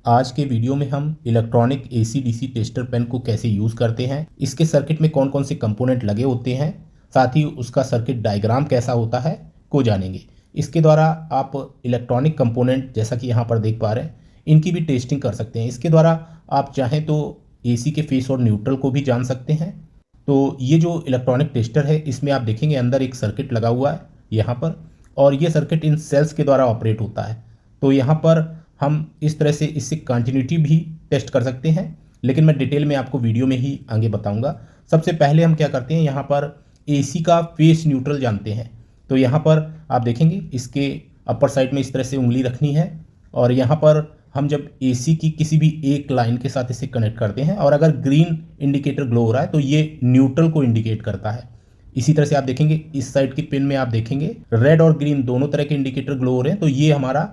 आज के वीडियो में हम electronic AC DC tester pen को कैसे यूज़ करते हैं, इसके सर्किट में कौन कौन से कंपोनेंट लगे होते हैं, साथ ही उसका सर्किट डायग्राम कैसा होता है को जानेंगे। इसके द्वारा आप इलेक्ट्रॉनिक कंपोनेंट जैसा कि यहाँ पर देख पा रहे हैं इनकी भी टेस्टिंग कर सकते हैं। इसके द्वारा आप चाहें तो एसी के फेस और न्यूट्रल को भी जान सकते हैं। तो ये जो इलेक्ट्रॉनिक टेस्टर है इसमें आप देखेंगे अंदर एक सर्किट लगा हुआ है यहाँ पर, और ये सर्किट इन सेल्स के द्वारा ऑपरेट होता है। तो यहाँ पर हम इस तरह से इससे कंटिन्यूटी भी टेस्ट कर सकते हैं, लेकिन मैं डिटेल में आपको वीडियो में ही आगे बताऊंगा। सबसे पहले हम क्या करते हैं, यहाँ पर एसी का फेस न्यूट्रल जानते हैं। तो यहाँ पर आप देखेंगे इसके अपर साइड में इस तरह से उंगली रखनी है, और यहाँ पर हम जब एसी की किसी भी एक लाइन के साथ इसे कनेक्ट करते हैं और अगर ग्रीन इंडिकेटर ग्लो हो रहा है तो ये न्यूट्रल को इंडिकेट करता है। इसी तरह से आप देखेंगे इस साइड की पिन में आप देखेंगे रेड और ग्रीन दोनों तरह के इंडिकेटर ग्लो हो रहे हैं, तो ये हमारा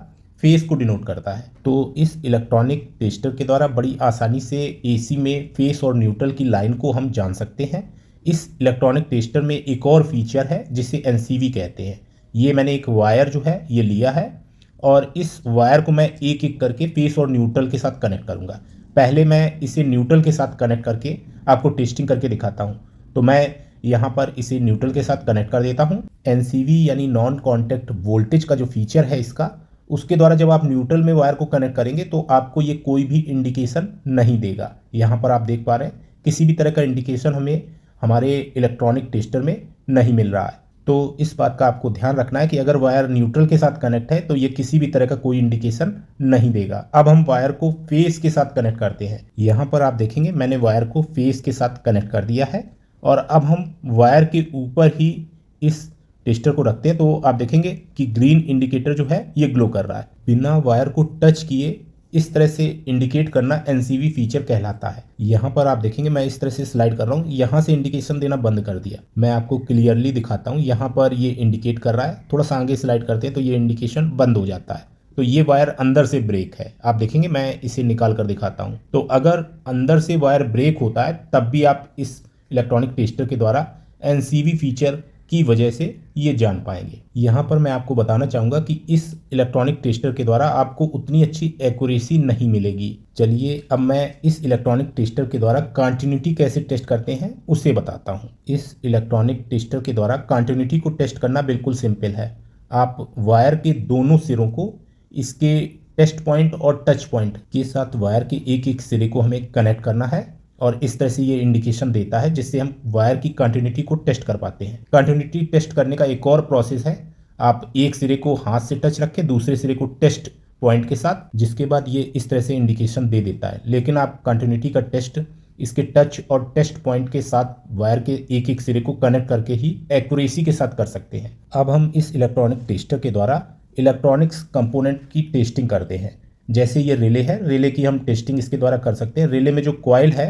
फेस को डिनोट करता है। तो इस इलेक्ट्रॉनिक टेस्टर के द्वारा बड़ी आसानी से एसी में फेस और न्यूट्रल की लाइन को हम जान सकते हैं। इस इलेक्ट्रॉनिक टेस्टर में एक और फीचर है जिसे एनसीवी कहते हैं। ये मैंने एक वायर जो है ये लिया है, और इस वायर को मैं एक एक करके फेस और न्यूट्रल के साथ कनेक्ट करूँगा। पहले मैं इसे न्यूट्रल के साथ कनेक्ट करके आपको टेस्टिंग करके दिखाता हूँ। तो मैं यहाँ पर इसे न्यूट्रल के साथ कनेक्ट कर देता हूँ। एनसीवी यानी नॉन कॉन्टैक्ट वोल्टेज का जो फीचर है इसका, उसके द्वारा जब आप न्यूट्रल में वायर को कनेक्ट करेंगे तो आपको ये कोई भी इंडिकेशन नहीं देगा। यहाँ पर आप देख पा रहे हैं किसी भी तरह का इंडिकेशन हमें हमारे इलेक्ट्रॉनिक टेस्टर में नहीं मिल रहा है। तो इस बात का आपको ध्यान रखना है कि अगर वायर न्यूट्रल के साथ कनेक्ट है तो ये किसी भी तरह का कोई इंडिकेशन नहीं देगा। अब हम वायर को फेस के साथ कनेक्ट करते हैं। यहाँ पर आप देखेंगे मैंने वायर को फेस के साथ कनेक्ट कर दिया है, और अब हम वायर के ऊपर ही इस टेस्टर को रखते हैं। तो आप देखेंगे कि ग्रीन इंडिकेटर जो है ये ग्लो कर रहा है। बिना वायर को टच किए इस तरह से इंडिकेट करना एनसीवी फीचर कहलाता है। यहाँ पर आप देखेंगे मैं इस तरह से स्लाइड कर रहा हूँ, यहाँ से इंडिकेशन देना बंद कर दिया। मैं आपको क्लियरली दिखाता हूँ, यहाँ पर ये इंडिकेट कर रहा है। थोड़ा सा आगे स्लाइड करते हैं तो ये इंडिकेशन बंद हो जाता है। तो ये वायर अंदर से ब्रेक है। आप देखेंगे मैं इसे निकाल कर दिखाता हूँ। तो अगर अंदर से वायर ब्रेक होता है तब भी आप इस इलेक्ट्रॉनिक टेस्टर के द्वारा एनसीवी फीचर की वजह से ये जान पाएंगे। यहाँ पर मैं आपको बताना चाहूँगा कि इस इलेक्ट्रॉनिक टेस्टर के द्वारा आपको उतनी अच्छी एक्यूरेसी नहीं मिलेगी। चलिए अब मैं इस इलेक्ट्रॉनिक टेस्टर के द्वारा कंटिन्यूटी कैसे टेस्ट करते हैं उसे बताता हूँ। इस इलेक्ट्रॉनिक टेस्टर के द्वारा कंटिन्यूटी को टेस्ट करना बिल्कुल सिंपल है। आप वायर के दोनों सिरों को इसके टेस्ट पॉइंट और टच पॉइंट के साथ वायर के एक एक सिरे को हमें कनेक्ट करना है, और इस तरह से ये इंडिकेशन देता है जिससे हम वायर की कंटिन्यूटी को टेस्ट कर पाते हैं। कंटिन्यूटी टेस्ट करने का एक और प्रोसेस है, आप एक सिरे को हाथ से टच रखें दूसरे सिरे को टेस्ट पॉइंट के साथ, जिसके बाद ये इस तरह से इंडिकेशन दे देता है। लेकिन आप कंटिन्यूटी का टेस्ट इसके टच और टेस्ट पॉइंट के साथ वायर के एक एक सिरे को कनेक्ट करके ही एक्यूरेसी के साथ कर सकते हैं। अब हम इस इलेक्ट्रॉनिक टेस्टर के द्वारा इलेक्ट्रॉनिक्स कंपोनेंट की टेस्टिंग करते हैं। जैसे ये रिले है, रिले की हम टेस्टिंग इसके द्वारा कर सकते हैं। रिले में जो कॉइल है,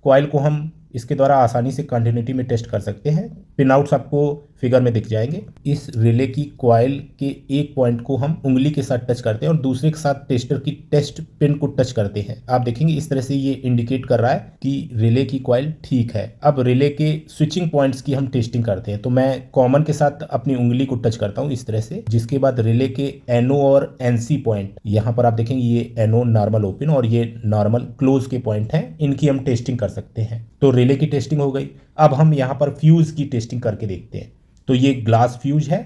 कॉइल को हम इसके द्वारा आसानी से कंटिन्यूटी में टेस्ट कर सकते हैं। पिन आउट्स आपको फिगर में दिख जाएंगे। इस रिले की कॉइल के एक पॉइंट को हम उंगली के साथ टच करते हैं और दूसरे के साथ टेस्टर की टेस्ट पिन को टच करते हैं। आप देखेंगे इस तरह से ये इंडिकेट कर रहा है कि रिले की कॉइल ठीक है। अब रिले के स्विचिंग पॉइंट्स की हम टेस्टिंग करते हैं। तो मैं कॉमन के साथ अपनी उंगली को टच करता हूँ इस तरह से, जिसके बाद रिले के एनओ और एनसी पॉइंट, यहाँ पर आप देखेंगे ये एनओ नॉर्मल ओपन और ये नॉर्मल क्लोज के पॉइंट हैं, इनकी हम टेस्टिंग कर सकते हैं। तो रिले की टेस्टिंग हो गई। अब हम यहाँ पर फ्यूज की टेस्टिंग करके देखते हैं। तो ये ग्लास फ्यूज है।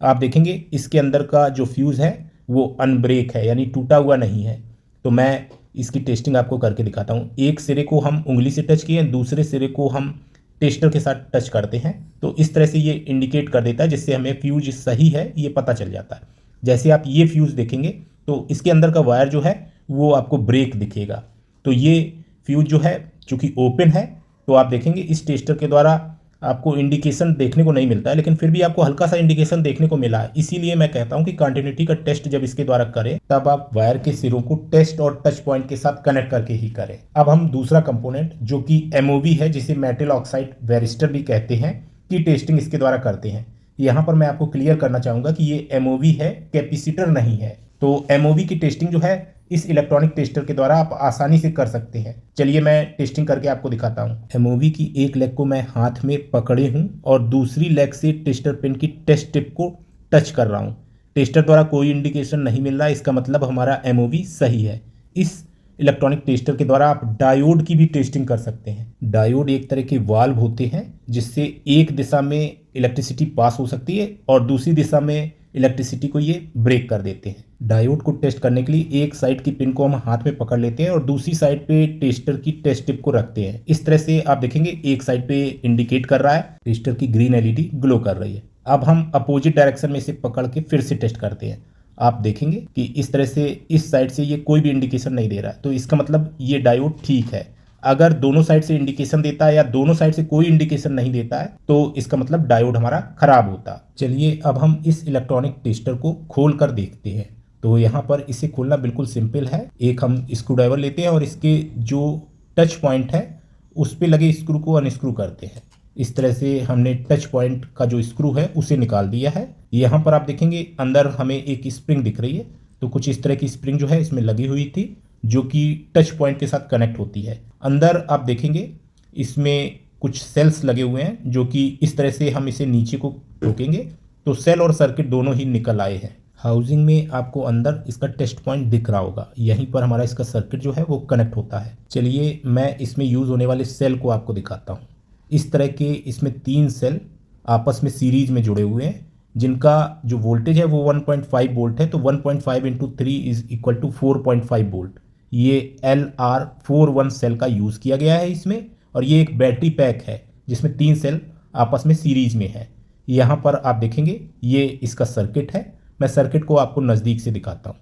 आप देखेंगे इसके अंदर का जो फ्यूज है वो अनब्रेक है, यानी टूटा हुआ नहीं है। तो मैं इसकी टेस्टिंग आपको करके दिखाता हूँ। एक सिरे को हम उंगली से टच किए, दूसरे सिरे को हम टेस्टर के साथ टच करते हैं। तो इस तरह से ये इंडिकेट कर देता है, जिससे हमें फ्यूज सही है ये पता चल जाता है। जैसे आप ये फ्यूज देखेंगे तो इसके अंदर का वायर जो है वो आपको ब्रेक दिखेगा। तो ये फ्यूज जो है चूँकि ओपन है, तो आप देखेंगे इस टेस्टर के द्वारा आपको इंडिकेशन देखने को नहीं मिलता है, लेकिन फिर भी आपको हल्का सा इंडिकेशन देखने को मिला है। इसीलिए मैं कहता हूं कि कंटिन्यूटी का टेस्ट जब इसके द्वारा करें तब आप वायर के सिरों को टेस्ट और टच पॉइंट के साथ कनेक्ट करके ही करें। अब हम दूसरा कंपोनेंट जो कि एमओवी है, जिसे मेटल ऑक्साइड वेरिस्टर भी कहते हैं, की टेस्टिंग इसके द्वारा करते हैं। यहाँ पर मैं आपको क्लियर करना चाहूँगा कि ये एमओवी है, कैपेसिटर नहीं है। तो एमओवी की टेस्टिंग जो है इस इलेक्ट्रॉनिक टेस्टर के द्वारा आप आसानी से कर सकते हैं। चलिए मैं टेस्टिंग करके आपको दिखाता हूँ। एमओवी की एक लेग को मैं हाथ में पकड़े हूँ और दूसरी लेग से टेस्टर पिन की टेस्ट टिप को टच कर रहा हूँ। टेस्टर द्वारा कोई इंडिकेशन नहीं मिल रहा है, इसका मतलब हमारा एमओवी सही है। इस इलेक्ट्रॉनिक टेस्टर के द्वारा आप डायोड की भी टेस्टिंग कर सकते हैं। डायोड एक तरह के वाल्व होते हैं जिससे एक दिशा में इलेक्ट्रिसिटी पास हो सकती है और दूसरी दिशा में इलेक्ट्रिसिटी को ये ब्रेक कर देते हैं। डायोड को टेस्ट करने के लिए एक साइड की पिन को हम हाथ में पकड़ लेते हैं और दूसरी साइड पे टेस्टर की टेस्ट टिप को रखते हैं। इस तरह से आप देखेंगे एक साइड पे इंडिकेट कर रहा है, टेस्टर की ग्रीन एलईडी ग्लो कर रही है। अब हम अपोजिट डायरेक्शन में इसे पकड़ के फिर से टेस्ट करते हैं। आप देखेंगे कि इस तरह से इस साइड से ये कोई भी इंडिकेशन नहीं दे रहा है, तो इसका मतलब ये डायोड ठीक है। अगर दोनों साइड से इंडिकेशन देता है या दोनों साइड से कोई इंडिकेशन नहीं देता है तो इसका मतलब डायोड हमारा खराब होता। चलिए अब हम इस इलेक्ट्रॉनिक टेस्टर को खोल कर देखते हैं। तो यहाँ पर इसे खोलना बिल्कुल सिंपल है। एक हम स्क्रू ड्राइवर लेते हैं और इसके जो टच पॉइंट है उस पर लगे स्क्रू को अनस्क्रू करते हैं। इस तरह से हमने टच पॉइंट का जो स्क्रू है उसे निकाल दिया है। यहाँ पर आप देखेंगे अंदर हमें एक स्प्रिंग दिख रही है, तो कुछ इस तरह की स्प्रिंग जो है इसमें लगी हुई थी जो कि टच पॉइंट के साथ कनेक्ट होती है। अंदर आप देखेंगे इसमें कुछ सेल्स लगे हुए हैं जो कि इस तरह से हम इसे नीचे को ठोकेंगे तो सेल और सर्किट दोनों ही निकल आए हैं। हाउसिंग में आपको अंदर इसका टेस्ट पॉइंट दिख रहा होगा, यहीं पर हमारा इसका सर्किट जो है वो कनेक्ट होता है। चलिए मैं इसमें यूज़ होने वाले सेल को आपको दिखाता हूँ। इस तरह के इसमें 3 सेल आपस में सीरीज में जुड़े हुए हैं जिनका जो वोल्टेज है वो 1.5 वोल्ट है। तो 1.5 into 3 is equal to 4.5 volt. ये LR41 सेल का यूज़ किया गया है इसमें, और ये एक बैटरी पैक है जिसमें 3 सेल आपस में सीरीज में है। यहाँ पर आप देखेंगे ये इसका सर्किट है। मैं सर्किट को आपको नज़दीक से दिखाता हूँ।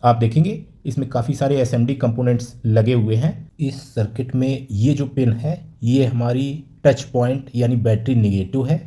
आप देखेंगे इसमें काफ़ी सारे SMD कंपोनेंट्स लगे हुए हैं। इस सर्किट में ये जो पिन है ये हमारी टच पॉइंट यानी बैटरी निगेटिव है।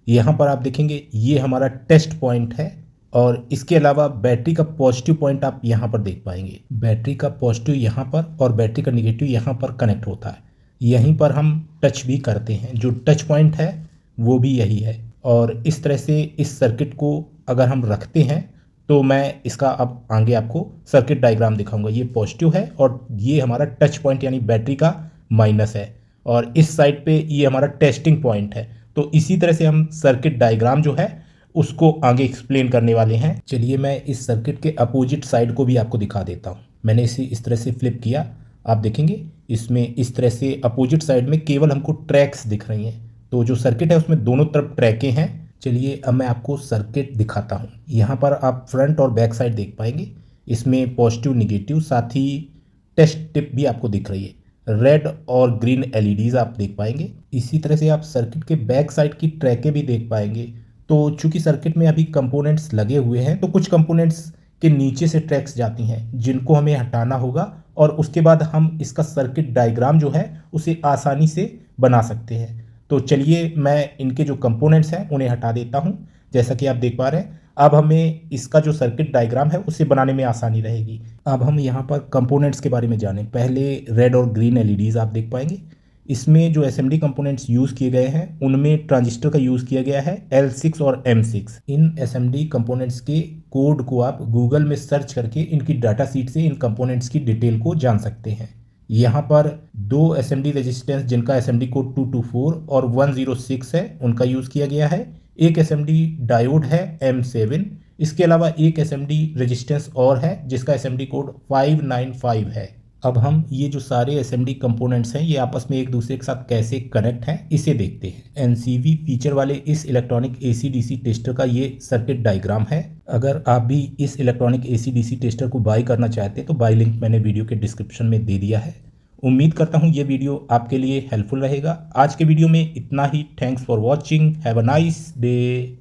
यहाँ पर आप देखेंगे ये हमारा टेस्ट पॉइंट है, और इसके अलावा बैटरी का पॉजिटिव पॉइंट आप यहाँ पर देख पाएंगे। बैटरी का पॉजिटिव यहाँ पर और बैटरी का निगेटिव यहाँ पर कनेक्ट होता है। यहीं पर हम टच भी करते हैं, जो टच पॉइंट है वो भी यही है। और इस तरह से इस सर्किट को अगर हम रखते हैं तो मैं इसका अब आगे आपको सर्किट डायग्राम दिखाऊंगा। ये पॉजिटिव है और ये हमारा टच पॉइंट यानी बैटरी का माइनस है, और इस साइड पे ये हमारा टेस्टिंग पॉइंट है। तो इसी तरह से हम सर्किट डायग्राम जो है उसको आगे एक्सप्लेन करने वाले हैं। चलिए मैं इस सर्किट के अपोजिट साइड को भी आपको दिखा देता हूँ। मैंने इसे इस तरह से फ्लिप किया। आप देखेंगे इसमें इस तरह से अपोजिट साइड में केवल हमको ट्रैक्स दिख रही हैं। तो जो सर्किट है उसमें दोनों तरफ ट्रैकें हैं। चलिए अब मैं आपको सर्किट दिखाता हूँ। यहाँ पर आप फ्रंट और बैक साइड देख पाएंगे। इसमें पॉजिटिव निगेटिव साथ ही टेस्ट टिप भी आपको दिख रही है। रेड और ग्रीन एलईडीज आप देख पाएंगे। इसी तरह से आप सर्किट के बैक साइड की ट्रैकें भी देख पाएंगे। तो चूंकि सर्किट में अभी कंपोनेंट्स लगे हुए हैं तो कुछ कंपोनेंट्स के नीचे से ट्रैक्स जाती हैं जिनको हमें हटाना होगा, और उसके बाद हम इसका सर्किट डायग्राम जो है उसे आसानी से बना सकते हैं। तो चलिए मैं इनके जो कंपोनेंट्स हैं उन्हें हटा देता हूं। जैसा कि आप देख पा रहे हैं अब हमें इसका जो सर्किट डायग्राम है उसे बनाने में आसानी रहेगी। अब हम यहाँ पर कंपोनेंट्स के बारे में जानें। पहले रेड और ग्रीन एलईडीज आप देख पाएंगे। इसमें जो SMD कंपोनेंट्स यूज़ किए गए हैं उनमें ट्रांजिस्टर का यूज़ किया गया है L6 और M6। इन SMD कंपोनेंट्स के कोड को आप गूगल में सर्च करके इनकी डाटा सीट से इन कंपोनेंट्स की डिटेल को जान सकते हैं। यहाँ पर 2 SMD रेजिस्टेंस जिनका SMD कोड 224 और 106 है उनका यूज़ किया गया है। एक SMD डायोड है M7। इसके अलावा एक SMD रेजिस्टेंस और है जिसका SMD कोड 595 है। अब हम ये जो सारे SMD कंपोनेंट्स हैं ये आपस में एक दूसरे के साथ कैसे कनेक्ट हैं इसे देखते हैं। NCV फीचर वाले इस इलेक्ट्रॉनिक AC/DC टेस्टर का ये सर्किट डायग्राम है। अगर आप भी इस इलेक्ट्रॉनिक AC/DC टेस्टर को बाय करना चाहते हैं तो बाय लिंक मैंने वीडियो के डिस्क्रिप्शन में दे दिया है। उम्मीद करता हूँ ये वीडियो आपके लिए हेल्पफुल रहेगा। आज के वीडियो में इतना ही। Thanks for watching. Have a nice day.